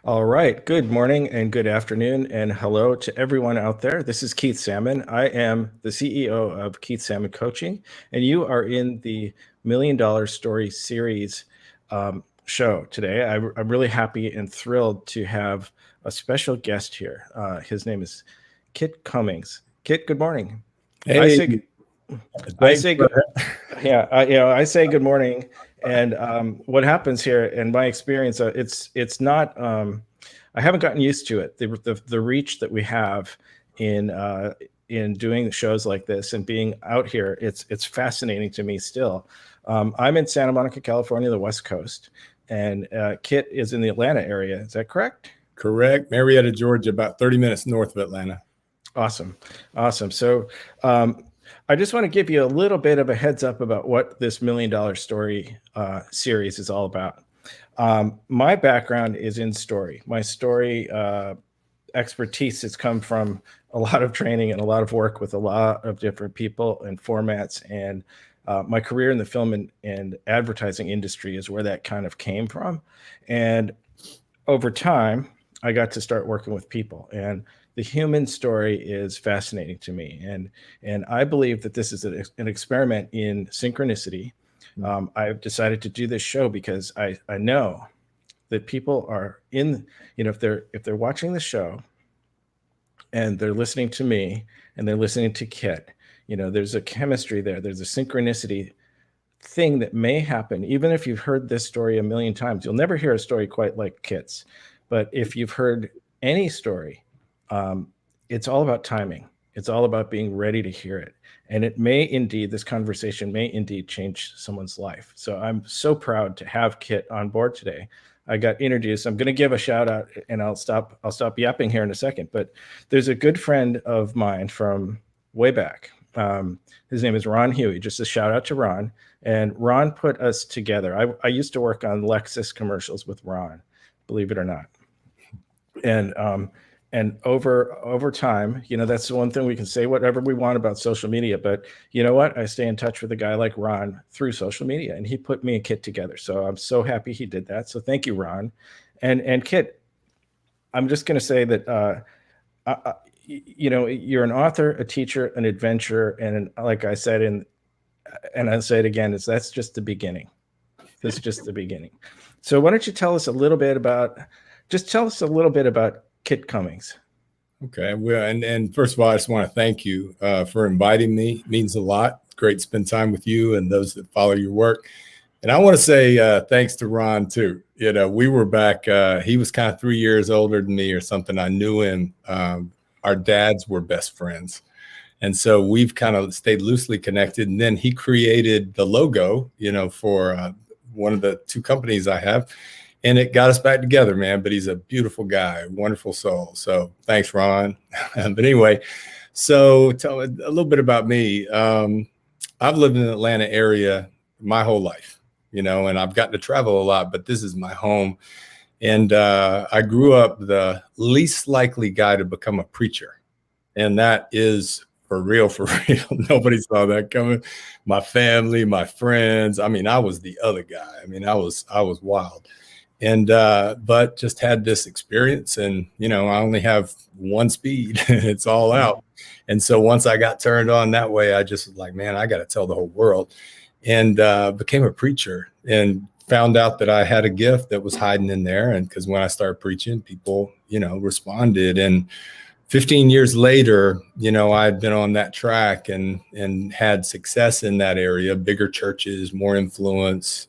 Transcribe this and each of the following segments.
All right. Good morning and good afternoon, and hello to everyone out there. This is Keith Salmon. I am the CEO of Keith Salmon Coaching, and you are in the Million Dollar Story Series show today. I'm really happy and thrilled to have a special guest here. His name is Kit Cummings. Kit, good morning. I Hey, say, I thanks say, for yeah, I say good morning. And what happens here, in my experience, it's not. I haven't gotten used to it. The reach that we have in in doing shows like this and being out here, it's fascinating to me still. I'm in Santa Monica, California, the West Coast, and Kit is in the Atlanta area. Is that correct? correct. Marietta, Georgia, about 30 minutes north of Atlanta. Awesome. Awesome. So I just want to give you a little bit of a heads up about what this Million Dollar Story series is all about. My background is in story. My story expertise has come from a lot of training and a lot of work with a lot of different people and formats. And my career in the film and advertising industry is where that kind of came from. And over time, I got to start working with people, and the human story is fascinating to me. And I believe that this is an experiment in synchronicity. I've decided to do this show because I know that people are in, if they're watching the show and they're listening to me and they're listening to Kit, there's a chemistry there. There's a synchronicity thing that may happen. Even if you've heard this story a million times, you'll never hear a story quite like Kit's. But if you've heard any story, it's all about timing. It's all about being ready to hear it. And it may indeed, this conversation may indeed change someone's life. So I'm so proud to have Kit on board today. I got introduced. I'm going to give a shout out, and I'll stop yapping here in a second. But there's a good friend of mine from way back. His name is Ron Huey. Just a shout out to Ron. And Ron put us together. I used to work on Lexus commercials with Ron, believe it or not. And over time, that's the one thing. We can say whatever we want about social media, but you know what? I stay in touch with a guy like Ron through social media, and he put me and Kit together. So I'm so happy he did that. So thank you, Ron. And Kit, I'm just going to say that you're an author, a teacher, an adventurer, and like I said, and I'll say it again, that's just the beginning. This is just the beginning. So why don't you tell us a little bit about Kit Cummings. Okay. Well, and first of all, I just want to thank you for inviting me. It means a lot. Great to spend time with you and those that follow your work. And I want to say thanks to Ron too. We were back. He was kind of 3 years older than me or something. I knew him. Our dads were best friends. And so we've kind of stayed loosely connected. And then he created the logo, for one of the two companies I have. And it got us back together, man. But he's a beautiful guy, wonderful soul. So thanks, Ron. But anyway, so tell a little bit about me. I've lived in the Atlanta area my whole life, and I've gotten to travel a lot, but this is my home. And I grew up the least likely guy to become a preacher. And that is for real. Nobody saw that coming. My family, my friends. I mean, I was the other guy. I mean, I was wild. And, but just had this experience, and, I only have one speed. It's all out. And so once I got turned on that way, I just was like, man, I got to tell the whole world, and became a preacher and found out that I had a gift that was hiding in there. And because when I started preaching, people, responded. And 15 years later, I had been on that track and had success in that area, bigger churches, more influence,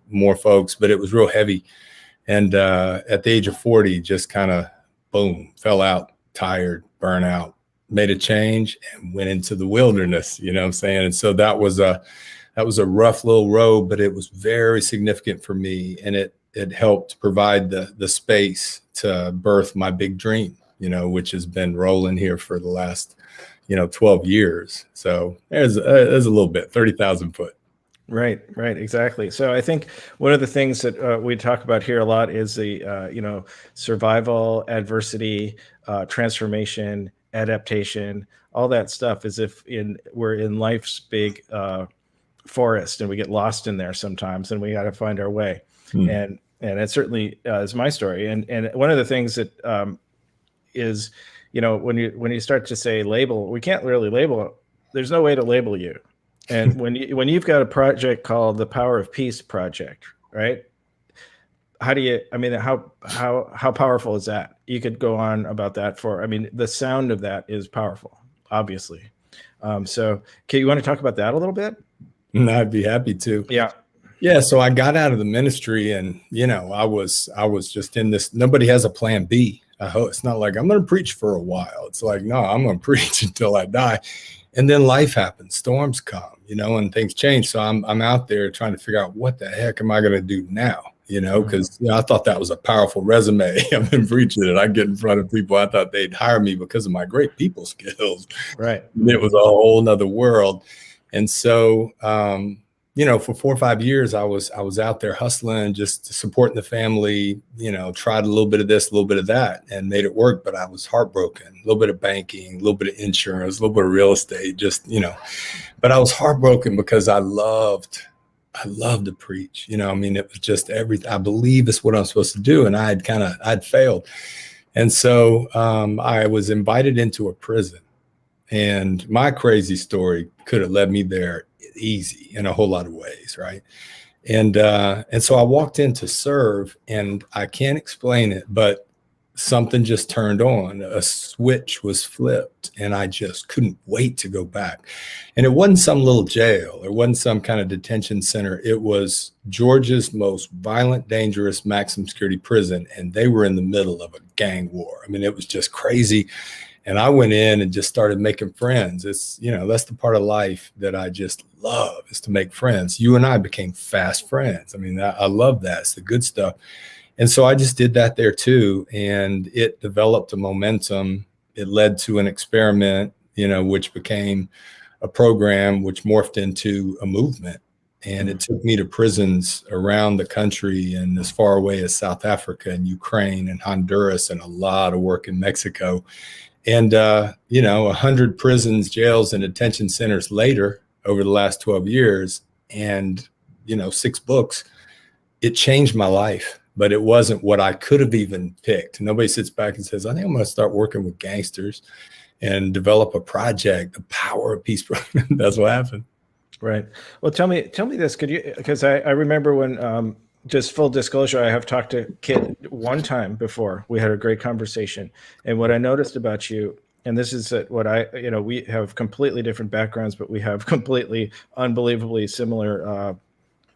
more folks, but it was real heavy. And at the age of 40, just kind of, boom, fell out, tired, burnt out, made a change and went into the wilderness, you know what I'm saying? And so that was a rough little road, but it was very significant for me. And it helped provide the space to birth my big dream, which has been rolling here for the last, 12 years. So there's a little bit, 30,000 foot. Right, exactly. So I think one of the things that we talk about here a lot is the survival, adversity, transformation, adaptation, all that stuff. As if we're in life's big forest and we get lost in there sometimes, and we got to find our way. And And it certainly is my story. And one of the things that is, when you start to say label, we can't really label it. There's no way to label you. And when you've got a project called the Power of Peace Project, right? How powerful is that? You could go on about that the sound of that is powerful, obviously. So, Kit, you want to talk about that a little bit? I'd be happy to. Yeah. So I got out of the ministry, and I was just in this. Nobody has a plan B. I hope it's not like I'm going to preach for a while. It's like, no, I'm going to preach until I die. And then life happens, storms come, and things change. So I'm out there trying to figure out what the heck am I going to do now? Because I thought that was a powerful resume. I've been preaching it. I get in front of people. I thought they'd hire me because of my great people skills. Right. It was a whole nother world. And so, for 4 or 5 years, I was out there hustling, just supporting the family, tried a little bit of this, a little bit of that, and made it work. But I was heartbroken, a little bit of banking, a little bit of insurance, a little bit of real estate, but I was heartbroken because I loved to preach. It was just everything. I believe it's what I'm supposed to do. And I'd failed. And so I was invited into a prison, and my crazy story could have led me there easy in a whole lot of ways. Right. And so I walked in to serve, and I can't explain it, but something just turned on. A switch was flipped, and I just couldn't wait to go back. And it wasn't some little jail. It wasn't some kind of detention center. It was Georgia's most violent, dangerous maximum security prison. And they were in the middle of a gang war. It was just crazy. And I went in and just started making friends. It's, that's the part of life that I just love, is to make friends. You and I became fast friends. I love that. It's the good stuff. And so I just did that there too. And it developed a momentum. It led to an experiment, which became a program, which morphed into a movement. And it took me to prisons around the country, and as far away as South Africa and Ukraine and Honduras, and a lot of work in Mexico. And, 100 prisons, jails, and detention centers later, over the last 12 years, and, 6 books, it changed my life. But it wasn't what I could have even picked. Nobody sits back and says, I think I'm going to start working with gangsters and develop a project, the Power of Peace program. That's what happened. Right. Well, tell me this, could you, because I remember when, just full disclosure, I have talked to Kit one time before. We had a great conversation. And what I noticed about you, and this is what we have completely different backgrounds, but we have completely unbelievably similar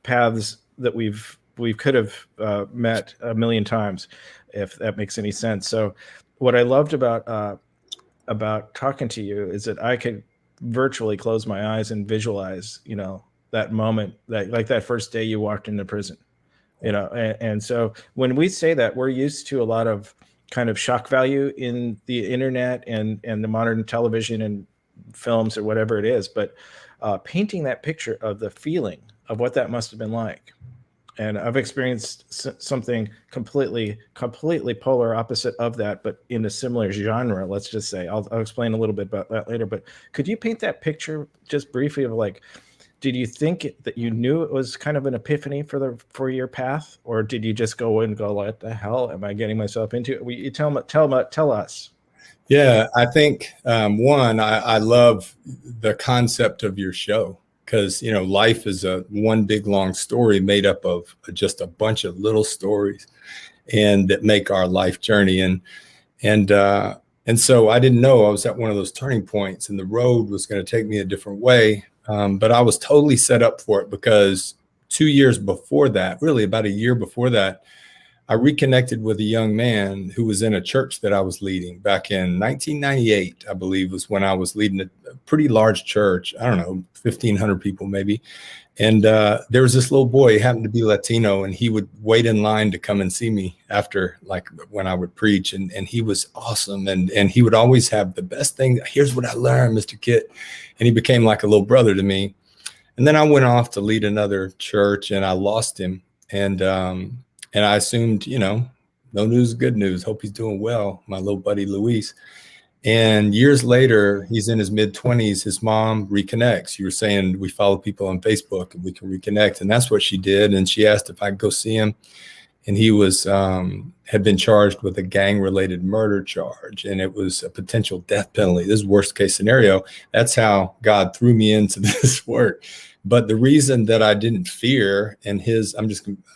paths that we could have met a million times, if that makes any sense. So what I loved about talking to you is that I could virtually close my eyes and visualize, that moment, that first day you walked into prison, and so when we say that, we're used to a lot of kind of shock value in the internet and the modern television and films or whatever it is, but painting that picture of the feeling of what that must have been like. And I've experienced something completely polar opposite of that, but in a similar genre, let's just say. I'll explain a little bit about that later. But could you paint that picture just briefly of did you think that you knew it was kind of an epiphany for your path, or did you just go in and go, what the hell am I getting myself into? You tell us. Yeah, I think one, I love the concept of your show. Because, life is one big long story made up of just a bunch of little stories, and that make our life journey. And so I didn't know I was at one of those turning points, and the road was going to take me a different way. But I was totally set up for it, because 2 years before that, really about a year before that, I reconnected with a young man who was in a church that I was leading back in 1998, I believe, was when I was leading a pretty large church. I don't know, 1,500 people maybe. And there was this little boy, he happened to be Latino, and he would wait in line to come and see me after, when I would preach. And he was awesome. And he would always have the best thing. Here's what I learned, Mr. Kit. And he became like a little brother to me. And then I went off to lead another church, and I lost him. And I assumed, no news is good news. Hope he's doing well, my little buddy Luis. And years later, he's in his mid-20s. His mom reconnects. You were saying we follow people on Facebook and we can reconnect. And that's what she did. And she asked if I could go see him. and he was had been charged with a gang-related murder charge, and it was a potential death penalty. This is worst case scenario. That's how God threw me into this work. But the reason that I didn't fear, and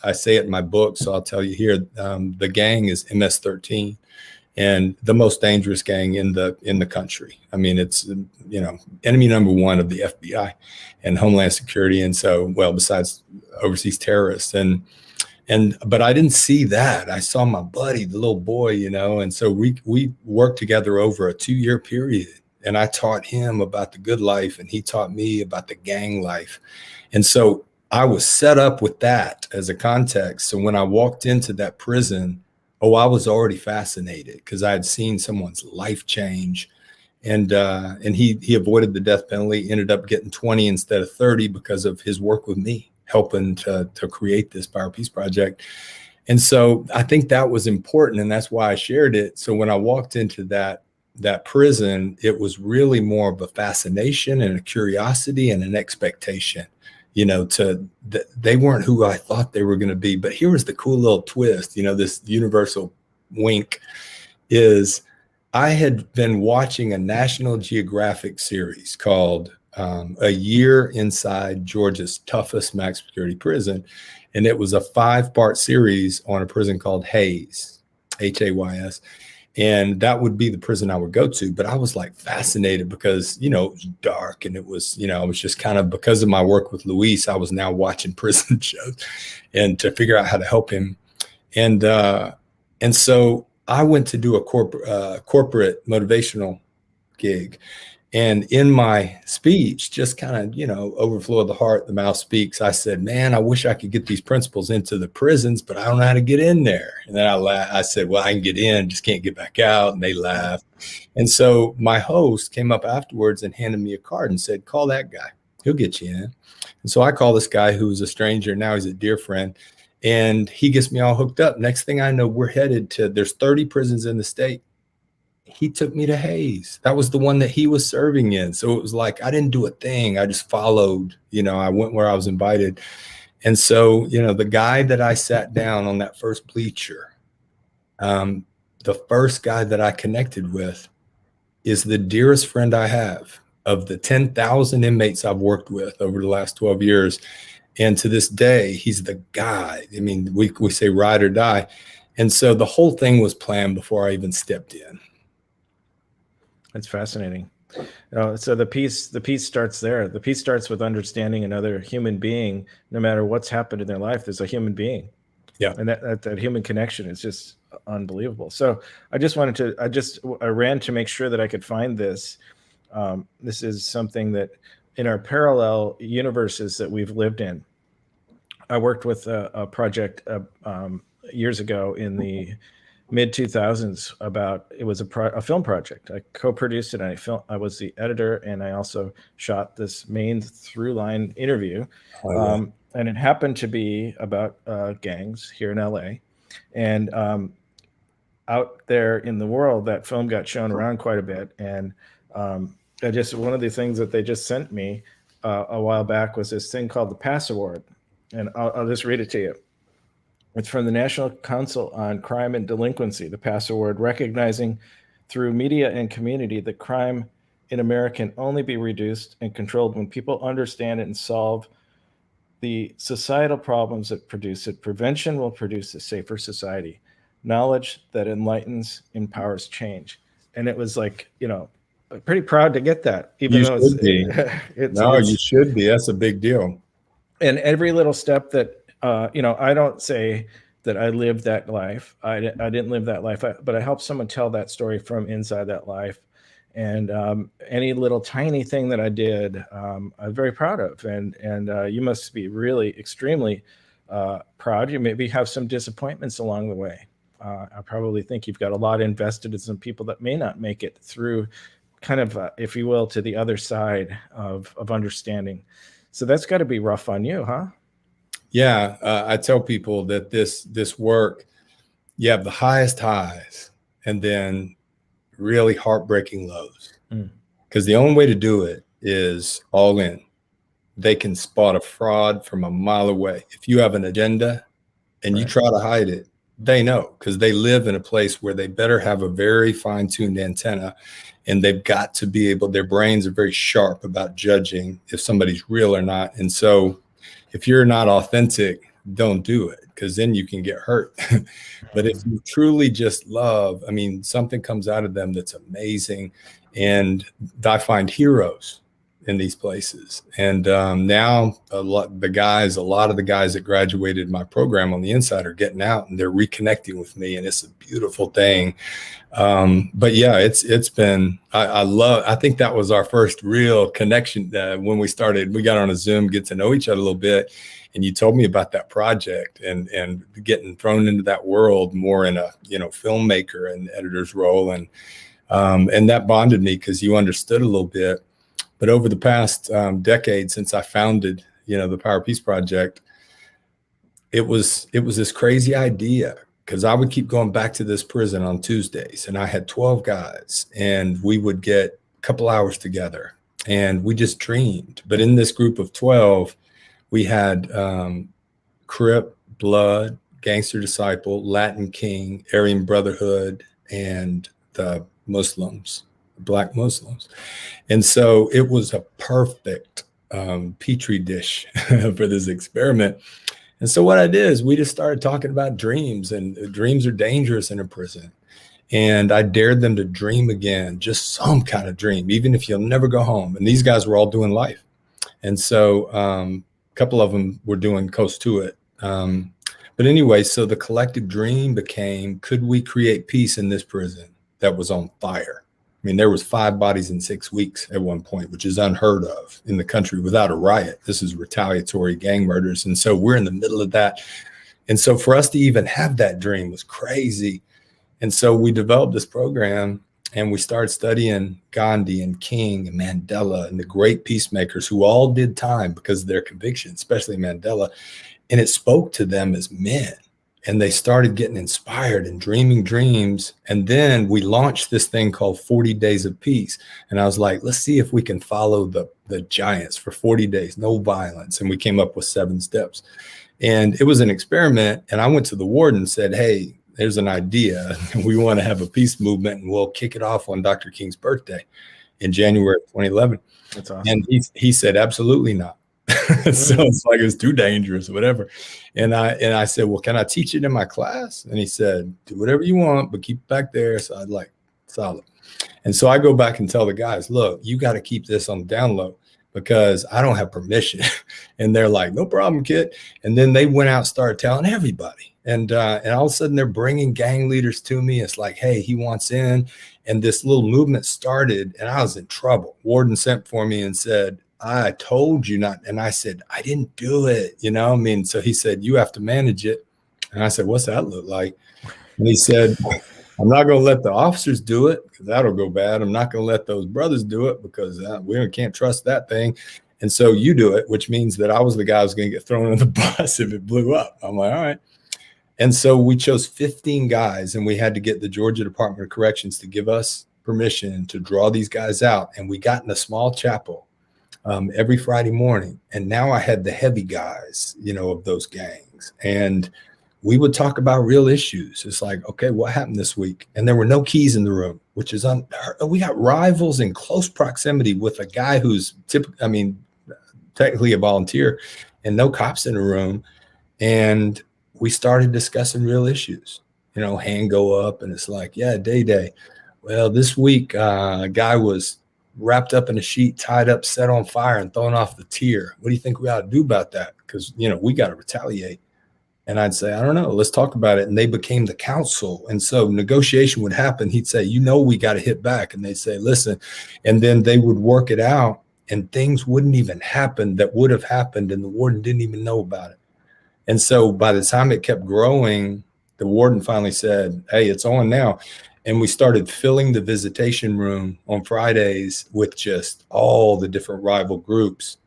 I say it in my book, so I'll tell you here, the gang is MS-13, and the most dangerous gang in the country. I mean, it's, enemy number one of the FBI and Homeland Security, and so, well, besides overseas terrorists, but I didn't see that. I saw my buddy, the little boy, and so we worked together over a 2-year period. And I taught him about the good life, and he taught me about the gang life. And so I was set up with that as a context. So when I walked into that prison, I was already fascinated because I had seen someone's life change. And he avoided the death penalty, ended up getting 20 instead of 30 because of his work with me, helping to create this Power Peace Project. And so I think that was important, and that's why I shared it. So when I walked into that prison, it was really more of a fascination and a curiosity and an expectation, they weren't who I thought they were going to be. But here was the cool little twist, this universal wink is I had been watching a National Geographic series called A Year Inside Georgia's Toughest Max Security Prison. And it was a 5-part series on a prison called Hays, Hays. And that would be the prison I would go to. But I was like fascinated because, it was dark, and it was, I was just kind of, because of my work with Luis, I was now watching prison shows and to figure out how to help him. And so I went to do a corporate motivational gig. And in my speech, just kind of, overflow of the heart, the mouth speaks. I said, man, I wish I could get these principles into the prisons, but I don't know how to get in there. And then I said, well, I can get in, just can't get back out. And they laughed. And so my host came up afterwards and handed me a card and said, call that guy. He'll get you in. And so I call this guy who was a stranger. Now he's a dear friend. And he gets me all hooked up. Next thing I know, we're headed to, there's 30 prisons in the state. He took me to Hays. That was the one that he was serving in. So it was like, I didn't do a thing. I just followed, I went where I was invited. And so, the guy that I sat down on that first bleacher, the first guy that I connected with is the dearest friend I have of the 10,000 inmates I've worked with over the last 12 years. And to this day, he's the guy. I mean, we say ride or die. And so the whole thing was planned before I even stepped in. That's fascinating. So the peace starts there. The peace starts with understanding another human being. No matter what's happened in their life, there's a human being. Yeah. And that human connection is just unbelievable. So I ran to make sure that I could find this. This is something that in our parallel universes that we've lived in. I worked with a project years ago in the mid 2000s it was a film project. I co-produced it, and I was the editor, and I also shot this main through line interview. And it happened to be about gangs here in LA, and out there in the world, that film got shown around quite a bit. And one of the things that they just sent me a while back was this thing called the Pass Award, and I'll just read it to you. It's from the National Council on Crime and Delinquency, the Pass Award, recognizing through media and community that crime in America can only be reduced and controlled when people understand it and solve the societal problems that produce it. Prevention will produce a safer society. Knowledge that enlightens, empowers change. And it was like, pretty proud to get that, even though you should be. That's a big deal. And every little step that, I don't say that I lived that life. I didn't live that life, but I helped someone tell that story from inside that life. And any little tiny thing that I did, I'm very proud of. And you must be really extremely proud. You maybe have some disappointments along the way. I probably think you've got a lot invested in some people that may not make it through kind of, if you will, to the other side of understanding. So that's got to be rough on you, huh? Yeah, I tell people that this work, you have the highest highs and then really heartbreaking lows. Because the only way to do it is all in. They can spot a fraud from a mile away. If you have an agenda, and you Right. try to hide it, they know, because they live in a place where they better have a very fine-tuned antenna, and they've got to be able, their brains are very sharp about judging if somebody's real or not. And so if you're not authentic, don't do it, because then you can get hurt. But if you truly just love, I mean, something comes out of them that's amazing. And I find heroes in these places. And now a lot of the guys that graduated my program on the inside are getting out and they're reconnecting with me, and it's a beautiful thing. But yeah, it's been, I think that was our first real connection when we started. We got on a Zoom, get to know each other a little bit, and you told me about that project and getting thrown into that world more in a, you know, filmmaker and editor's role, and that bonded me because you understood a little bit. But over the past decade since I founded, you know, the Power Peace Project, it was this crazy idea, because I would keep going back to this prison on Tuesdays, and I had 12 guys, and we would get a couple hours together, and we just dreamed. But in this group of 12, we had Crip, Blood, Gangster Disciple, Latin King, Aryan Brotherhood, and the Muslims, Black Muslims. And so it was a perfect petri dish for this experiment. And so what I did is we just started talking about dreams, and dreams are dangerous in a prison. And I dared them to dream again, just some kind of dream, even if you'll never go home. And these guys were all doing life. And so a couple of them were doing Coast to It. But anyway, so the collective dream became, could we create peace in this prison that was on fire? I mean, there was 5 bodies in 6 weeks at one point, which is unheard of in the country without a riot. This is retaliatory gang murders. And so we're in the middle of that. And so for us to even have that dream was crazy. And so we developed this program, and we started studying Gandhi and King and Mandela and the great peacemakers who all did time because of their conviction, especially Mandela. And it spoke to them as men. And they started getting inspired and dreaming dreams. And then we launched this thing called 40 Days of Peace. And I was like, let's see if we can follow the giants for 40 days, no violence. And we came up with 7 steps. And it was an experiment. And I went to the warden and said, hey, there's an idea. We want to have a peace movement, and we'll kick it off on Dr. King's birthday in January of 2011. That's awesome. And he said, absolutely not. So it's like, it's too dangerous or whatever. And I said, well, can I teach it in my class? And he said, do whatever you want, but keep it back there. So I'd like, solid. And so I go back and tell the guys, look, you got to keep this on the down low because I don't have permission. And they're like, no problem, Kit. And then they went out and started telling everybody. And all of a sudden they're bringing gang leaders to me. It's like, hey, he wants in. And this little movement started, and I was in trouble. Warden sent for me and said, I told you not. And I said, I didn't do it. You know, I mean, so he said, you have to manage it. And I said, what's that look like? And he said, I'm not going to let the officers do it because that'll go bad. I'm not going to let those brothers do it because we can't trust that thing. And so you do it, which means that I was the guy who was going to get thrown on the bus if it blew up. I'm like, all right. And so we chose 15 guys, and we had to get the Georgia Department of Corrections to give us permission to draw these guys out. And we got in a small chapel every Friday morning. And now I had the heavy guys, you know, of those gangs. And we would talk about real issues. It's like, okay, what happened this week? And there were no keys in the room, which is we got rivals in close proximity with a guy who's technically a volunteer, and no cops in the room. And we started discussing real issues, you know, hand go up, and it's like, yeah, day. Well, this week, a guy was wrapped up in a sheet, tied up, set on fire, and thrown off the tier. What do you think we ought to do about that? Because, you know, we got to retaliate. And I'd say, I don't know, let's talk about it. And they became the council. And so negotiation would happen. He'd say, you know, we got to hit back. And they'd say, listen. And then they would work it out, and things wouldn't even happen that would have happened. And the warden didn't even know about it. And so by the time it kept growing, the warden finally said, hey, it's on now. And we started filling the visitation room on Fridays with just all the different rival groups.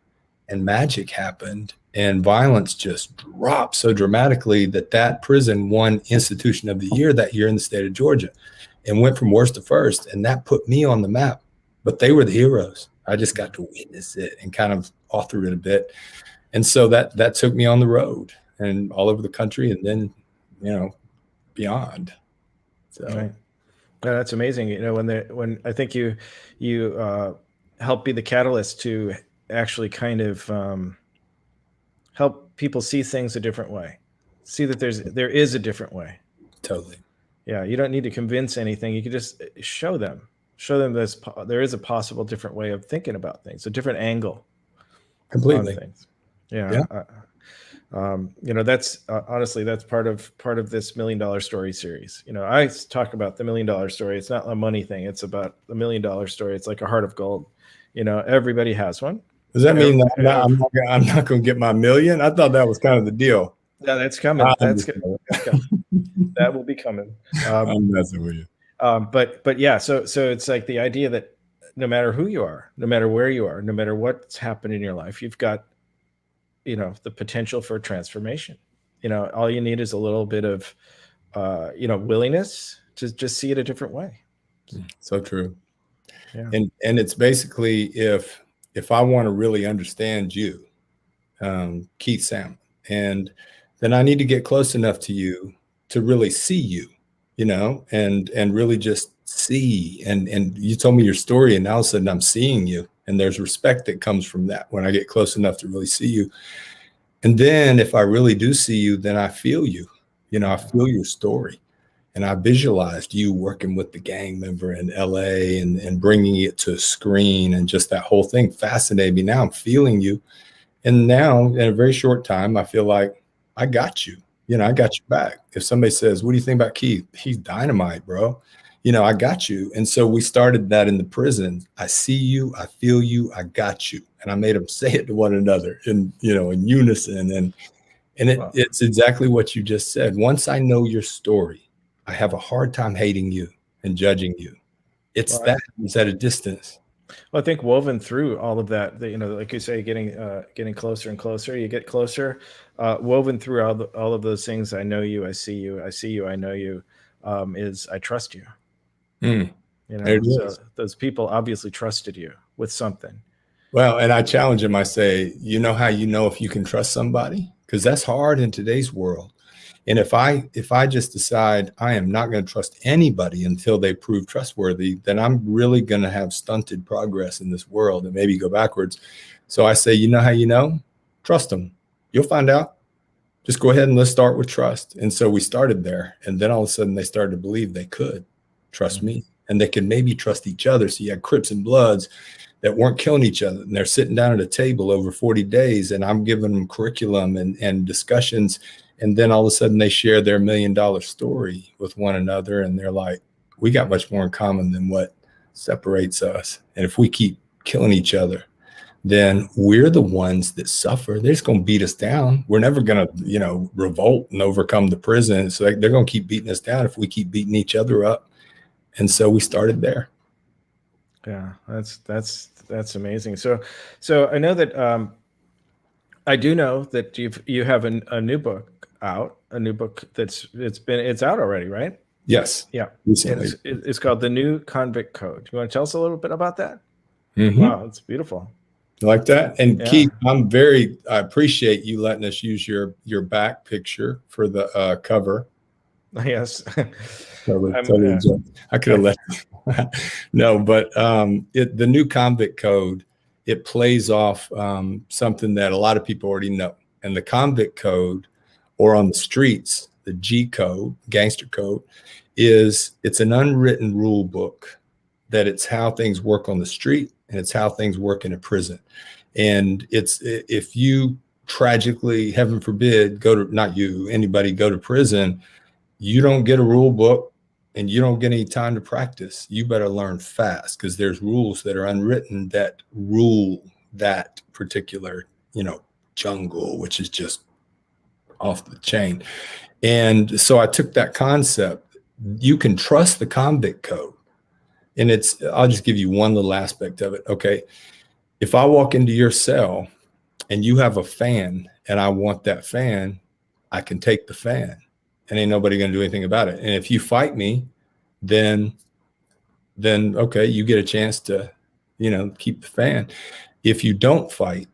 And magic happened, and violence just dropped so dramatically that prison won Institution of the Year that year in the state of Georgia, and went from worst to first. And that put me on the map. But they were the heroes. I just got to witness it and kind of author it a bit. And so that took me on the road. and all over the country, and then, beyond. So Right. Yeah, that's amazing. When I think you help be the catalyst to actually kind of help people see things a different way, see that there is a different way. totally. Yeah, you don't need to convince anything. You can just show them there is a possible different way of thinking about things, a different angle on Completely. things. Yeah. Yeah. That's honestly, that's part of this $1 Million Story series. I talk about the $1 Million Story. It's not a money thing. It's about the $1 Million Story. It's like a heart of gold. Everybody has one. Does that mean that I'm not going to get my million? I thought that was kind of the deal. Yeah, that's coming. That's good. That will be coming. I'm messing with you. But yeah, so it's like the idea that no matter who you are, no matter where you are, no matter what's happened in your life, you've got, the potential for transformation. All you need is a little bit of, willingness to just see it a different way. So true. Yeah. And it's basically, if I want to really understand you, Keith Salmon, and then I need to get close enough to you to really see you, and really just see. And you told me your story, and all of a sudden I'm seeing you, and there's respect that comes from that when I get close enough to really see you. And then if I really do see you, then I feel you, I feel your story. And I visualized you working with the gang member in LA and bringing it to a screen, and just that whole thing fascinated me. Now I'm feeling you. And now in a very short time, I feel like I got you. I got you back. If somebody says, what do you think about Keith? He's dynamite, bro. I got you. And so we started that in the prison. I see you, I feel you, I got you. And I made them say it to one another in unison. And it's exactly what you just said. Once I know your story, I have a hard time hating you and judging you. It's at a distance. Well, I think woven through all of that, like you say, getting closer and closer, you get closer, woven through all of those things. I know you, I see you, I know you, is I trust you. So those people obviously trusted you with something. Well, and I challenge them. I say, how you know if you can trust somebody? Because that's hard in today's world. And if I just decide I am not going to trust anybody until they prove trustworthy, then I'm really going to have stunted progress in this world and maybe go backwards. So I say, how you know? Trust them. You'll find out. Just go ahead and let's start with trust. And so we started there. And then all of a sudden they started to believe they could trust me, and they could maybe trust each other. So you had Crips and Bloods that weren't killing each other, and they're sitting down at a table over 40 days, and I'm giving them curriculum and discussions. And then all of a sudden they share their $1 million story with one another. And they're like, we got much more in common than what separates us. And if we keep killing each other, then we're the ones that suffer. They're just going to beat us down. We're never going to, revolt and overcome the prison. So they're going to keep beating us down if we keep beating each other up. And so we started there. Yeah, that's amazing. So I know that I do know that you have a new book out, a new book it's out already, right? Yes. Yeah. Recently. It's called The New Convict Code. You want to tell us a little bit about that? Mm-hmm. Wow, it's beautiful. You like that? And Keith, I appreciate you letting us use your back picture for the cover. Yes. Totally I could have let no, but the New Convict Code, it plays off something that a lot of people already know. And the Convict Code, or on the streets, the G code, gangster code, it's an unwritten rule book that it's how things work on the street, and it's how things work in a prison. And if you tragically, heaven forbid, anybody go to prison, you don't get a rule book and you don't get any time to practice. You better learn fast, because there's rules that are unwritten that rule that particular, jungle, which is just off the chain. And so I took that concept. You can trust the Convict Code. And I'll just give you one little aspect of it. Okay. If I walk into your cell and you have a fan and I want that fan, I can take the fan, and ain't nobody going to do anything about it. And if you fight me, then okay, you get a chance to, keep the fan. If you don't fight,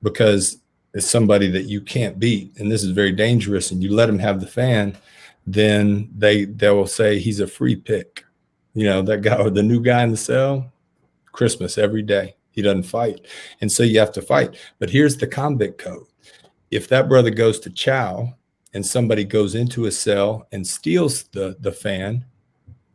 because is somebody that you can't beat, and this is very dangerous, and you let them have the fan, then they will say he's a free pick. You know, that guy or the new guy in the cell, Christmas every day. He doesn't fight. And so you have to fight. But here's the convict code. If that brother goes to chow and somebody goes into a cell and steals the fan,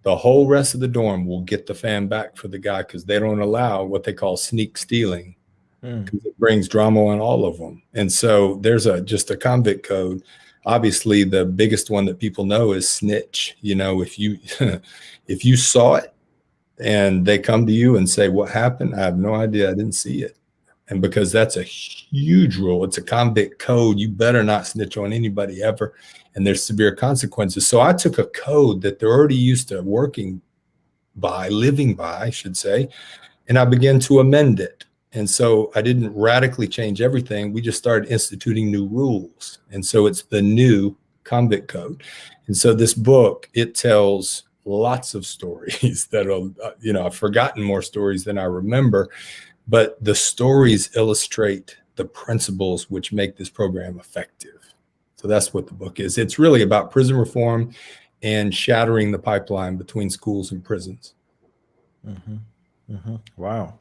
the whole rest of the dorm will get the fan back for the guy, because they don't allow what they call sneak stealing, because it brings drama on all of them. And so there's just a convict code. Obviously, the biggest one that people know is snitch. You know, if you if you saw it and they come to you and say, what happened? I have no idea. I didn't see it. And because that's a huge rule, it's a convict code. You better not snitch on anybody ever. And there's severe consequences. So I took a code that they're already used to working by, living by, I should say, and I began to amend it. And so I didn't radically change everything. We just started instituting new rules. And so it's the new convict code. And so this book, it tells lots of stories that are, you know, I've forgotten more stories than I remember, but the stories illustrate the principles which make this program effective. So that's what the book is. It's really about prison reform and shattering the pipeline between schools and prisons. Wow.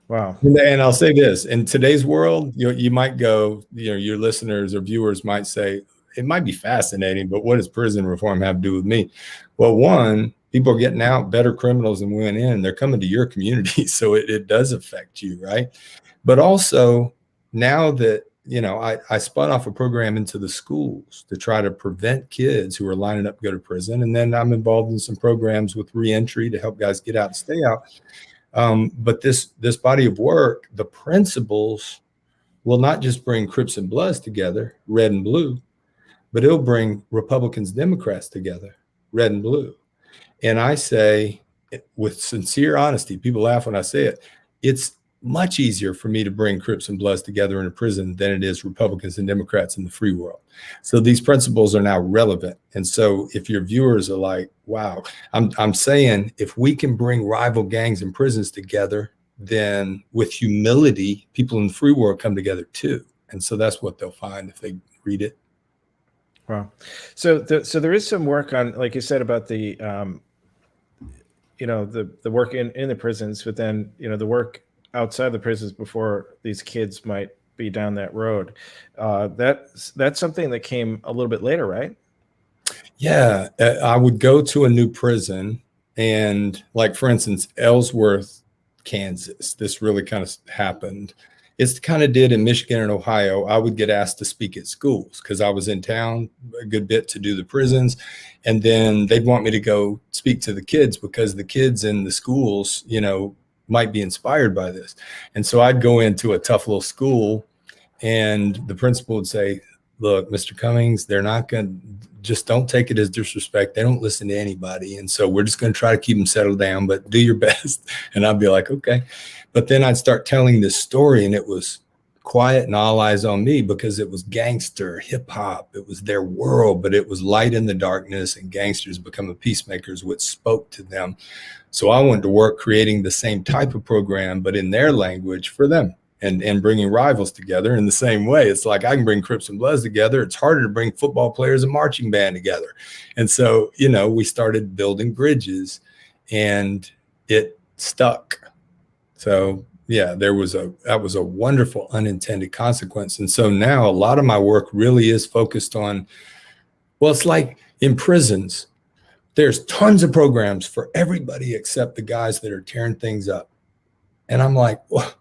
Wow. And I'll say this, in today's world, you might go, you know, your listeners or viewers might say, it might be fascinating, but what does prison reform have to do with me? Well, one, people are getting out, better criminals than went in. They're coming to your community. So it does affect you, right? But also, now that, you know, I spun off a program into the schools to try to prevent kids who are lining up to go to prison. And then I'm involved in some programs with reentry to help guys get out and stay out. But this body of work, the principles will not just bring Crips and Bloods together, red and blue, but it'll bring Republicans, Democrats together, red and blue. And I say, with sincere honesty, people laugh when I say it, it's much easier for me to bring Crips and Bloods together in a prison than it is Republicans and Democrats in the free world. So these principles are now relevant. And so if your viewers are like, wow, I'm saying if we can bring rival gangs and prisons together, then with humility, people in the free world come together too. And so that's what they'll find if they read it. Wow. So there is some work on, like you said, about the, you know, the work in the prisons, but then, you know, the work outside the prisons before these kids might be down that road. That's something that came a little bit later, right? Yeah. I would go to a new prison, and like, for instance, Ellsworth, Kansas, this really kind of happened. It's kind of did in Michigan and Ohio. I would get asked to speak at schools because I was in town a good bit to do the prisons. And then they'd want me to go speak to the kids because the kids in the schools, you know, might be inspired by this. And so I'd go into a tough little school, and the principal would say, look, Mr. Cummings, they're not going to, just don't take it as disrespect. They don't listen to anybody. And so we're just going to try to keep them settled down, but do your best. And I'd be like, okay. But then I'd start telling this story, and it was quiet and all eyes on me because it was gangster, hip hop. It was their world, but it was light in the darkness, and gangsters becoming peacemakers, which spoke to them. So I went to work creating the same type of program, but in their language for them, and bringing rivals together in the same way. It's like, I can bring Crips and Bloods together. It's harder to bring football players and marching band together. And so, you know, we started building bridges, and it stuck. So yeah, that was a wonderful unintended consequence. And so now a lot of my work really is focused on, well, it's like in prisons, there's tons of programs for everybody except the guys that are tearing things up. And I'm like, well,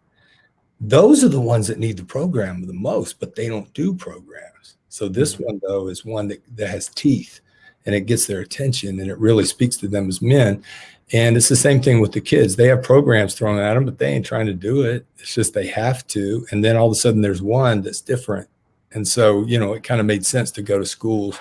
those are the ones that need the program the most, but they don't do programs. So this one, though, is one that has teeth, and it gets their attention, and it really speaks to them as men. And it's the same thing with the kids. They have programs thrown at them, but they ain't trying to do it. It's just they have to. And then all of a sudden there's one that's different. And so, you know, it kind of made sense to go to schools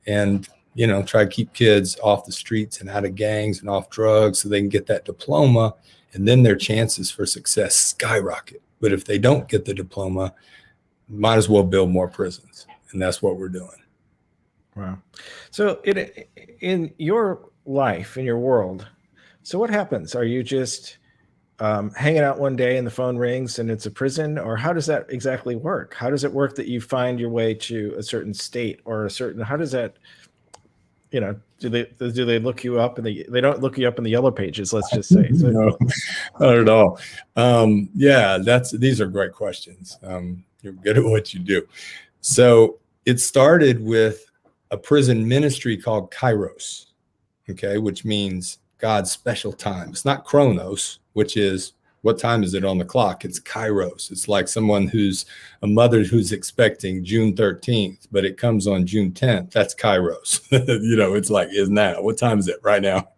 and, you know, try to keep kids off the streets and out of gangs and off drugs so they can get that diploma. And then their chances for success skyrocket. But if they don't get the diploma, might as well build more prisons. And that's what we're doing. Wow. So in your life, in your world, so what happens? Are you just hanging out one day and the phone rings and it's a prison, or how does that exactly work? How does it work that you find your way to a certain state or a certain, how does that, do they look you up, and they don't look you up in the yellow pages, let's just say. So, No, not at all. Yeah, these are great questions. You're good at what you do. So it started with a prison ministry called Kairos, okay, which means God's special time. It's not Chronos, which is what time is it on the clock? It's Kairos. It's like someone a mother who's expecting June 13th, but it comes on June 10th. That's Kairos. It's like, is now. What time is it right now?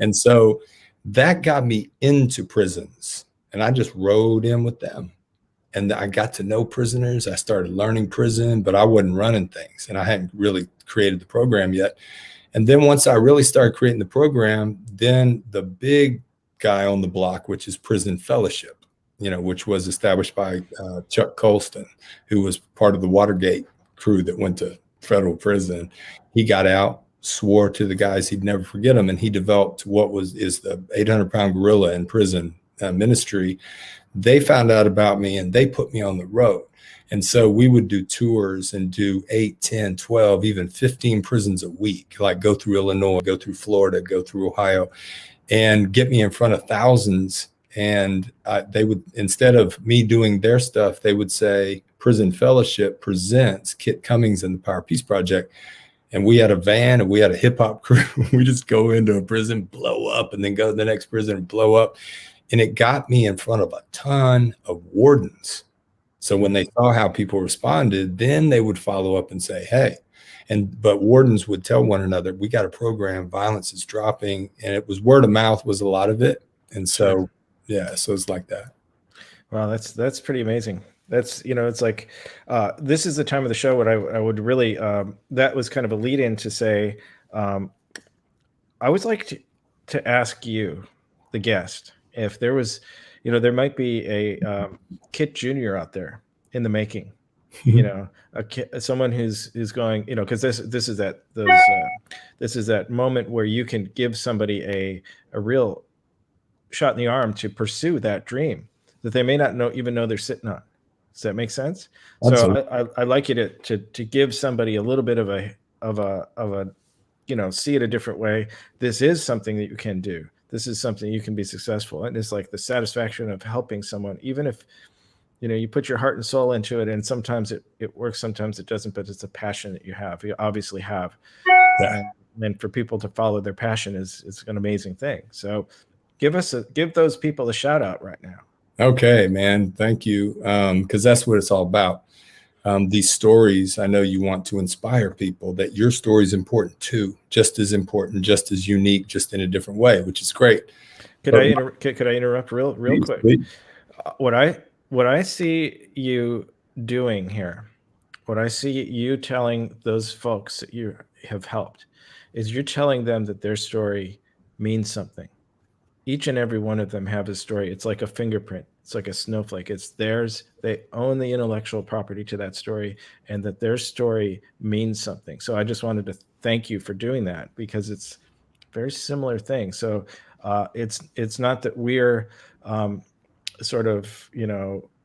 And so that got me into prisons, and I just rode in with them. And I got to know prisoners. I started learning prison, but I wasn't running things, and I hadn't really created the program yet. And then once I really started creating the program, then the big guy on the block, which is Prison Fellowship, which was established by Chuck Colston, who was part of the Watergate crew that went to federal prison. He got out, swore to the guys he'd never forget them, and he developed what is the 800-pound gorilla in prison ministry. They found out about me and they put me on the road. And so we would do tours and do 8, 10, 12, even 15 prisons a week, like go through Illinois, go through Florida, go through Ohio, and get me in front of thousands. And they would, instead of me doing their stuff, they would say, Prison Fellowship presents Kit Cummings and the Power Peace Project. And we had a van and we had a hip hop crew. We just go into a prison, blow up, and then go to the next prison and blow up. And it got me in front of a ton of wardens. So when they saw how people responded, then they would follow up and say, hey, but wardens would tell one another, we got a program, violence is dropping. And it was word of mouth was a lot of it. And so, yeah, so it's like that. Wow, that's pretty amazing. That's, it's like, this is the time of the show what I would really, that was kind of a lead in to say, I would like to ask you, the guest, if there was, there might be a Kit Jr. out there in the making, someone who's going, because this is that moment where you can give somebody a real shot in the arm to pursue that dream that they may not even know they're sitting on. Does that make sense? Absolutely. So I like you to give somebody a little bit of a see it a different way. This is something that you can do. This is something you can be successful. And it's like the satisfaction of helping someone, even if, you put your heart and soul into it. And sometimes it works, sometimes it doesn't, but it's a passion that you have. You obviously have. Yeah. And for people to follow their passion is an amazing thing. So give those people a shout out right now. Okay, man. Thank you. Because that's what it's all about. These stories, I know you want to inspire people that your story is important too, just as important, just as unique, just in a different way, which is great. Could I interrupt real please, quick? Please. What I see you doing here, what I see you telling those folks that you have helped, is you're telling them that their story means something. Each and every one of them have a story. It's like a fingerprint. It's like a snowflake. It's theirs. They own the intellectual property to that story, and that their story means something. So I just wanted to thank you for doing that, because it's a very similar thing. So it's not that we're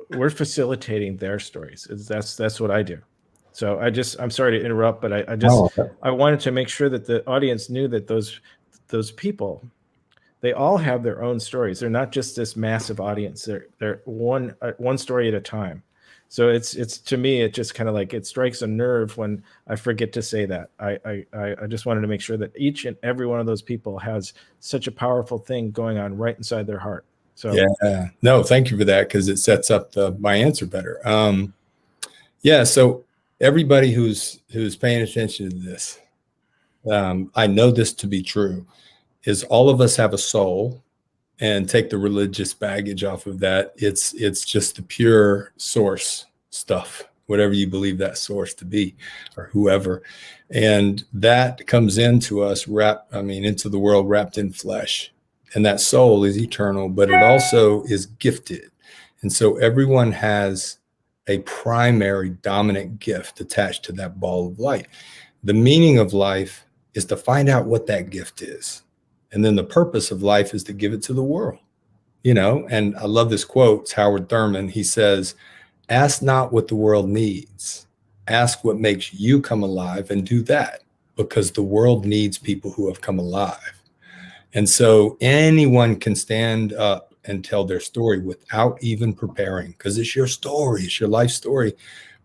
we're facilitating their stories. That's what I do. So I'm sorry to interrupt, but I wanted to make sure that the audience knew that those people, they all have their own stories. They're not just this massive audience. They're one story at a time. So it's to me, it just kind of like, it strikes a nerve when I forget to say that. I just wanted to make sure that each and every one of those people has such a powerful thing going on right inside their heart. So yeah, no, thank you for that, because it sets up my answer better. So everybody who's paying attention to this, I know this to be true, is all of us have a soul, and take the religious baggage off of that. It's just the pure source stuff, whatever you believe that source to be, or whoever. And that comes into us, into the world wrapped in flesh. And that soul is eternal, but it also is gifted. And so everyone has a primary dominant gift attached to that ball of light. The meaning of life is to find out what that gift is. And then the purpose of life is to give it to the world. And I love this quote. It's Howard Thurman. He says, ask not what the world needs, ask what makes you come alive and do that, because the world needs people who have come alive. And so anyone can stand up and tell their story without even preparing, because it's your story, it's your life story.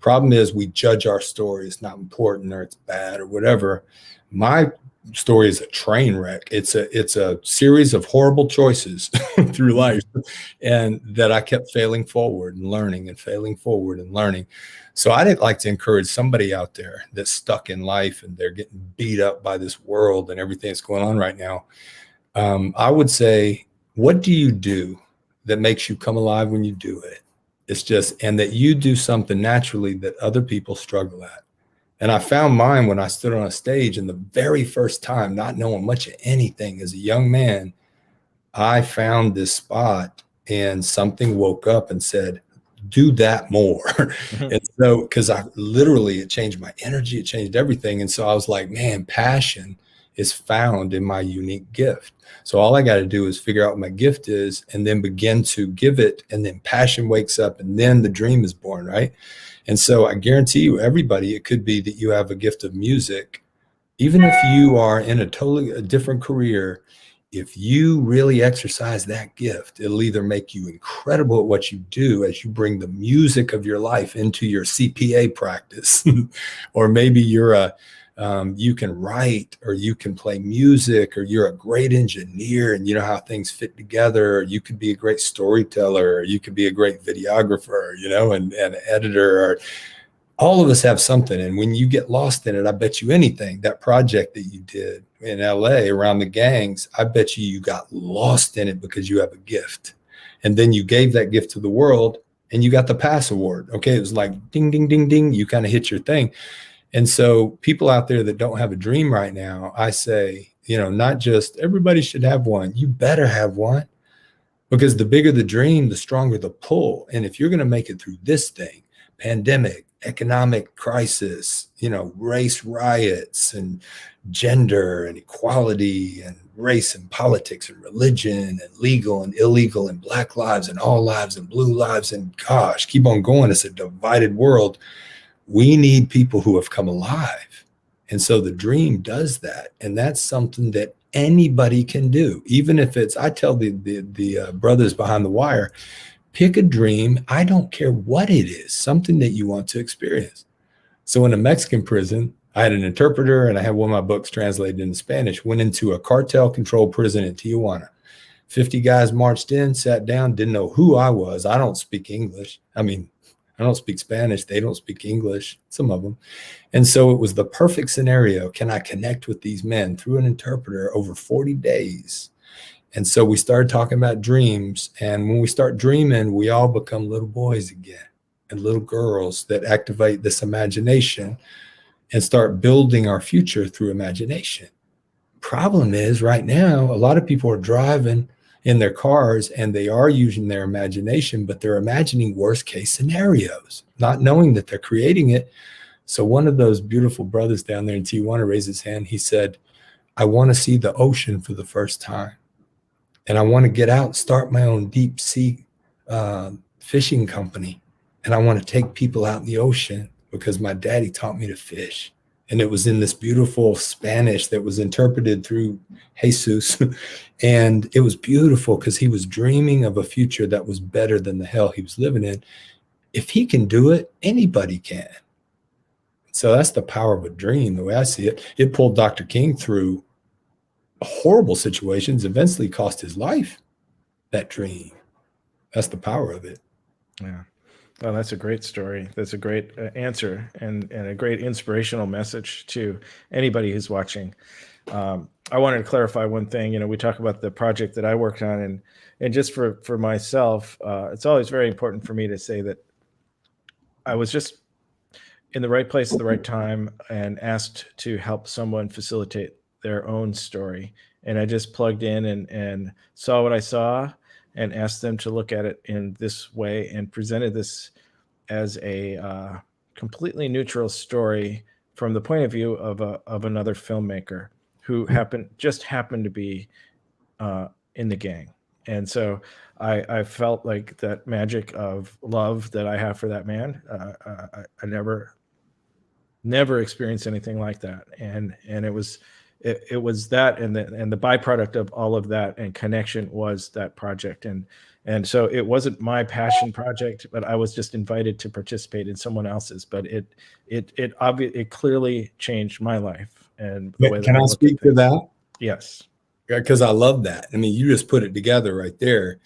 Problem is, we judge our story. It's not important, or it's bad, or whatever. My story is a train wreck. It's a series of horrible choices through life, and that I kept failing forward and learning, and failing forward and learning. So I'd like to encourage somebody out there that's stuck in life and they're getting beat up by this world and everything that's going on right now. I would say, what do you do that makes you come alive when you do it? It's just, and that you do something naturally that other people struggle at. And I found mine when I stood on a stage, and the very first time, not knowing much of anything as a young man, I found this spot and something woke up and said, do that more. And so, because it changed my energy, it changed everything. And so I was like, man, passion is found in my unique gift. So all I got to do is figure out what my gift is, and then begin to give it. And then passion wakes up, and then the dream is born, right? And so I guarantee you, everybody, it could be that you have a gift of music. Even if you are in a totally different career, if you really exercise that gift, it'll either make you incredible at what you do as you bring the music of your life into your CPA practice, or maybe you can write, or you can play music, or you're a great engineer and you know how things fit together, or you could be a great storyteller, or you could be a great videographer, and editor. Or all of us have something. And when you get lost in it, I bet you anything, that project that you did in LA around the gangs, I bet you got lost in it because you have a gift. And then you gave that gift to the world and you got the pass award. Okay. It was like ding, ding, ding, ding. You kind of hit your thing. And so people out there that don't have a dream right now, I say, not just everybody should have one. You better have one, because the bigger the dream, the stronger the pull. And if you're going to make it through this thing, pandemic, economic crisis, race riots, and gender and equality, and race and politics and religion and legal and illegal, and black lives and all lives and blue lives, and gosh, keep on going. It's a divided world. We need people who have come alive. And so the dream does that. And that's something that anybody can do. Even if it's, I tell the brothers behind the wire, pick a dream. I don't care what it is, something that you want to experience. So in a Mexican prison, I had an interpreter, and I had one of my books translated into Spanish. Went into a cartel controlled prison in Tijuana. 50 guys marched in, sat down, didn't know who I was. I don't speak English. I don't speak Spanish. They don't speak English, some of them. And so it was the perfect scenario. Can I connect with these men through an interpreter over 40 days? And so we started talking about dreams. And when we start dreaming, we all become little boys again, and little girls that activate this imagination and start building our future through imagination. Problem is, right now, a lot of people are driving in their cars and they are using their imagination, but they're imagining worst case scenarios, not knowing that they're creating it. So one of those beautiful brothers down there in Tijuana raised his hand. He said, I want to see the ocean for the first time. And I want to get out and start my own deep sea fishing company. And I want to take people out in the ocean because my daddy taught me to fish. And it was in this beautiful Spanish that was interpreted through Jesus. And it was beautiful because he was dreaming of a future that was better than the hell he was living in. If he can do it, anybody can. So that's the power of a dream, the way I see it. It pulled Dr. King through horrible situations, eventually cost his life, that dream. That's the power of it. Yeah. Well, that's a great story. That's a great answer, and a great inspirational message to anybody who's watching. I wanted to clarify one thing. We talk about the project that I worked on, and just for myself, it's always very important for me to say that I was just in the right place at the right time and asked to help someone facilitate their own story. And I just plugged in and saw what I saw and asked them to look at it in this way and presented this as a completely neutral story from the point of view of another filmmaker who happened to be in the gang. And so I felt like that magic of love that I have for that man. I never experienced anything like that. And it was that, and the byproduct of all of that and connection was that project. And so it wasn't my passion project, but I was just invited to participate in someone else's. But it clearly changed my life and the way that Can I look speak at to things. that? Yes. Because I love that. I mean, you just put it together right there.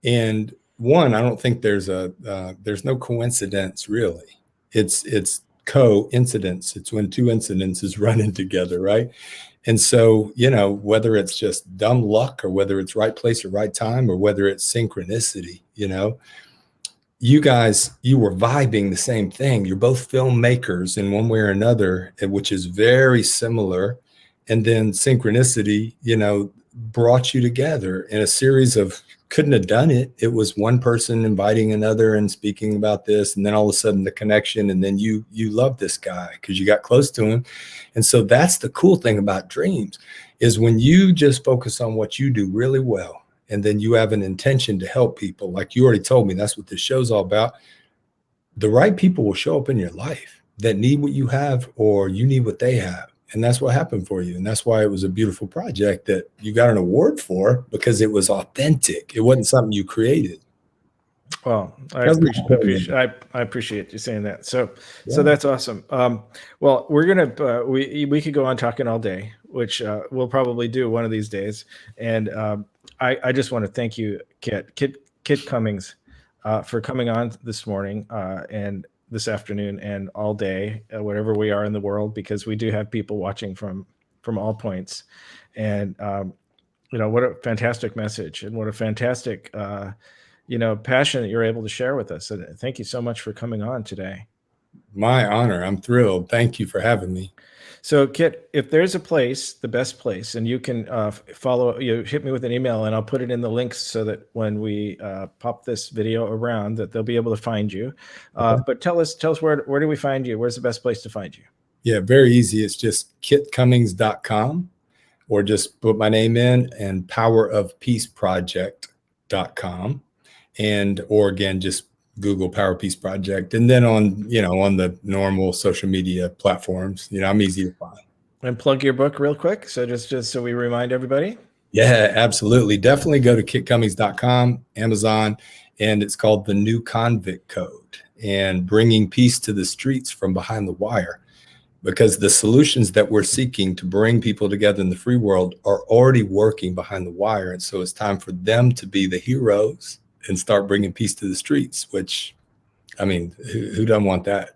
And one, I don't think there's no coincidence really. It's coincidence. It's when two incidences running together, right? And so, whether it's just dumb luck or whether it's right place or right time or whether it's synchronicity, you guys, you were vibing the same thing. You're both filmmakers in one way or another, which is very similar. And then synchronicity, brought you together in a series of, couldn't have done it. It was one person inviting another and speaking about this. And then all of a sudden the connection, and then you love this guy because you got close to him. And so that's the cool thing about dreams, is when you just focus on what you do really well, and then you have an intention to help people. Like you already told me, that's what this show's all about. The right people will show up in your life that need what you have, or you need what they have. And that's what happened for you. And that's why it was a beautiful project that you got an award for, because it was authentic. It wasn't something you created. Well, I appreciate you saying that. So that's awesome. Well, we're gonna we could go on talking all day, which we'll probably do one of these days. And I just want to thank you, Kit Cummings, for coming on this morning and this afternoon and all day, wherever we are in the world, because we do have people watching from all points. And what a fantastic message, and what a fantastic passion that you're able to share with us. And thank you so much for coming on today. My honor. I'm thrilled. Thank you for having me. So Kit, if there's a place, the best place, and you can follow, hit me with an email and I'll put it in the links so that when we pop this video around, that they'll be able to find you. Okay. But tell us where do we find you? Where's the best place to find you? Yeah, very easy. It's just kitcummings.com, or just put my name in, and powerofpeaceproject.com. Or again, just Google Power Peace Project. And then on the normal social media platforms, I'm easy to find. And plug your book real quick. So just so we remind everybody. Yeah, absolutely. Definitely go to kitcummings.com, Amazon, and it's called The New Convict Code, and bringing peace to the streets from behind the wire. Because the solutions that we're seeking to bring people together in the free world are already working behind the wire. And so it's time for them to be the heroes and start bringing peace to the streets, which, I mean, who doesn't want that?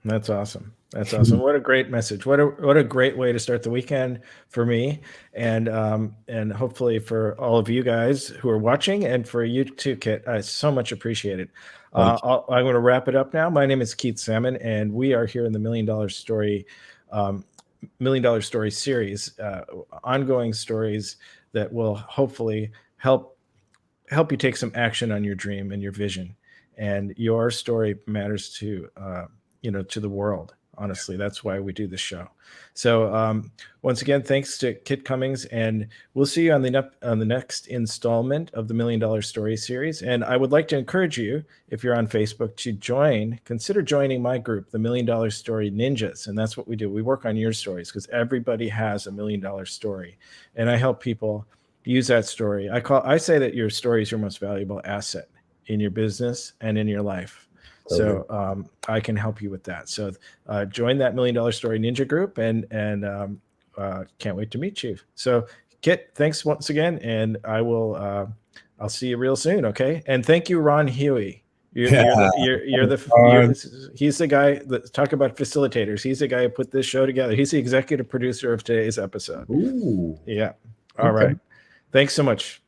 That's awesome. That's awesome. What a great message. What a great way to start the weekend for me, and hopefully for all of you guys who are watching, and for you too, Kit. I so much appreciate it. I'm going to wrap it up now. My name is Keith Salmon, and we are here in the $1 Million Story series, ongoing stories that will hopefully help you take some action on your dream and your vision. And your story matters to the world. Honestly, that's why we do this show. So once again, thanks to Kit Cummings, and we'll see you on the next installment of the $1 Million Story series. And I would like to encourage you, if you're on Facebook, to consider joining my group, the $1 Million Story Ninjas. And that's what we do. We work on your stories, because everybody has a $1 million story, and I help people use that story. I say that your story is your most valuable asset in your business and in your life. So I can help you with that. So join that $1 Million Story Ninja group, and can't wait to meet you. So Kit, thanks once again, and I'll see you real soon. Okay. And thank you, Ron Huey. He's the guy that talk about facilitators. He's the guy who put this show together. He's the executive producer of today's episode. Ooh. Yeah. All right. Thanks so much.